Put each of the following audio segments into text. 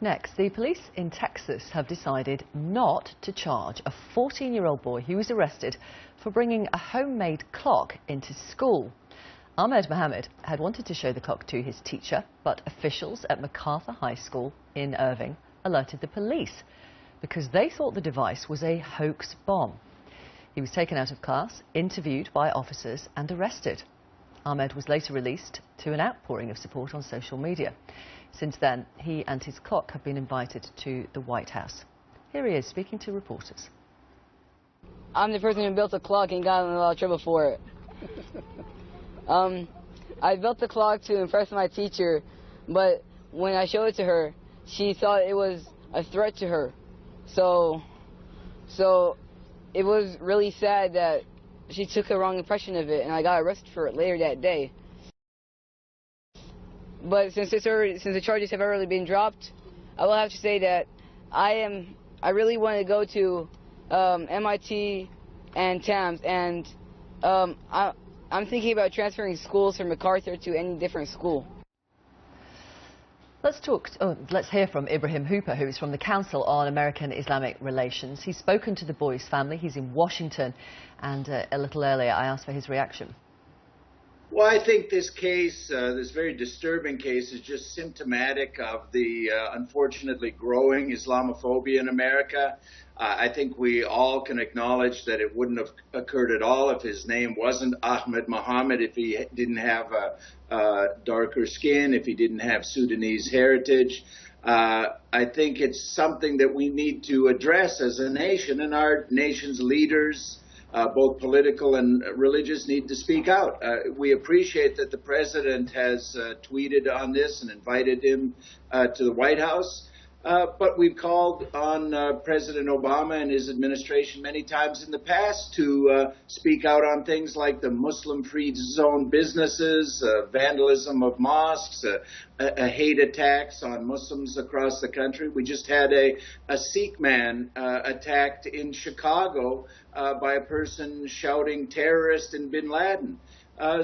Next, the police in Texas have decided not to charge a 14-year-old boy who was arrested for bringing a homemade clock into school. Mohamed had wanted to show the clock to his teacher, but officials at MacArthur High School in Irving alerted the police because they thought the device was a hoax bomb. He was taken out of class, interviewed by officers and arrested. Ahmed was later released to an outpouring of support on social media. Since then, he and his clock have been invited to the White House. Here he is speaking to reporters. I'm the person who built the clock and got in a lot of trouble for it. I built the clock to impress my teacher, but when I showed it to her, she thought it was a threat to her. So it was really sad that she took a wrong impression of it, and I got arrested for it later that day. But since the charges have already been dropped, I will have to say that I really want to go to MIT and TAMS, and I'm thinking about transferring schools from MacArthur to any different school. Let's hear from Ibrahim, who is from the Council on American-Islamic Relations. He's spoken to the boy's family. He's in Washington, and a little earlier I asked for his reaction. Well, I think this case, this very disturbing case, is just symptomatic of the unfortunately growing Islamophobia in America. I think we all can acknowledge that it wouldn't have occurred at all if his name wasn't Ahmed Mohamed, if he didn't have darker skin, if he didn't have Sudanese heritage. I think it's something that we need to address as a nation, and our nation's leaders, both political and religious, need to speak out. We appreciate that the president has tweeted on this and invited him to the White House. But we've called on President Obama and his administration many times in the past to speak out on things like the Muslim-free zone businesses, vandalism of mosques, hate attacks on Muslims across the country. We just had a Sikh man attacked in Chicago by a person shouting terrorist and bin Laden.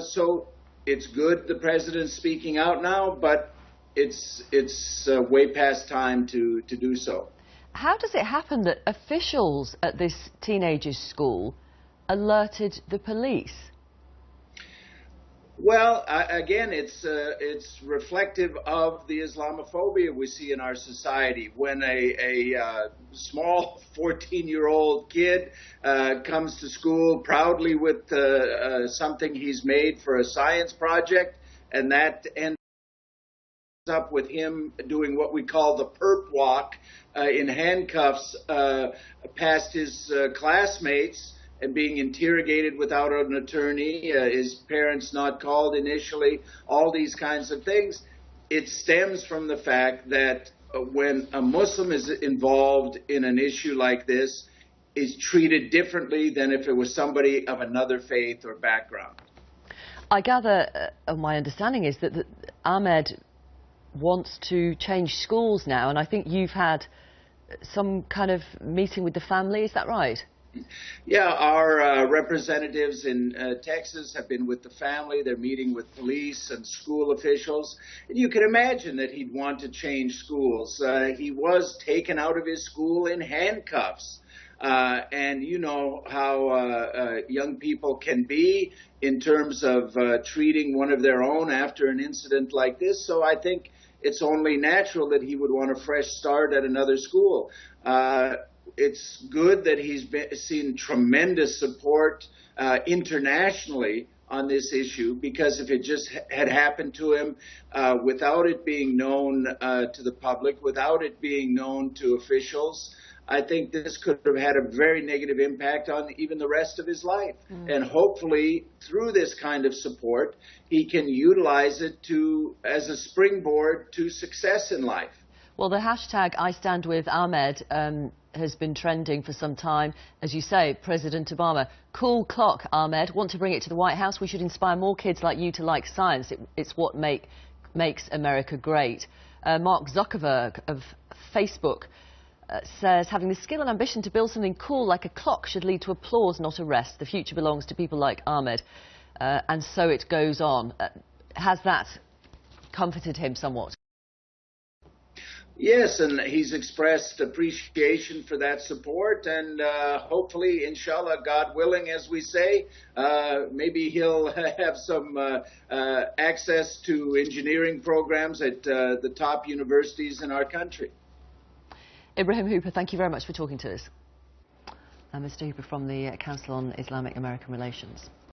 So it's good the president's speaking out now, but it's way past time to do so. How does it happen that officials at this teenager's school alerted the police? Well, again, it's reflective of the Islamophobia we see in our society. When a small 14-year-old kid comes to school proudly with something he's made for a science project, and that ends up with him doing what we call the perp walk in handcuffs past his classmates and being interrogated without an attorney, his parents not called initially, all these kinds of things. It stems from the fact that when a Muslim is involved in an issue like this, is treated differently than if it was somebody of another faith or background. I gather, my understanding is that Ahmed wants to change schools now, and I think you've had some kind of meeting with the family, is that right? Yeah, our representatives in Texas have been with the family. They're meeting with police and school officials. And you can imagine that he'd want to change schools. He was taken out of his school in handcuffs. And you know how young people can be in terms of treating one of their own after an incident like this. So I think it's only natural that he would want a fresh start at another school. It's good that he's seen tremendous support internationally on this issue, because if it just had happened to him without it being known to the public, without it being known to officials, I think this could have had a very negative impact on even the rest of his life. And hopefully, through this kind of support, he can utilize it as a springboard to success in life. Well, the hashtag I Stand With Ahmed has been trending for some time. As you say, President Obama, cool clock, Ahmed. Want to bring it to the White House? We should inspire more kids like you to like science. It's what makes America great. Mark Zuckerberg of Facebook says having the skill and ambition to build something cool like a clock should lead to applause, not arrest. The future belongs to people like Ahmed. And so it goes on. Has that comforted him somewhat? Yes, and he's expressed appreciation for that support, and hopefully, inshallah, God willing, as we say, maybe he'll have some access to engineering programs at the top universities in our country. Ibrahim Hooper, thank you very much for talking to us. Mr. Hooper from the Council on Islamic-American Relations.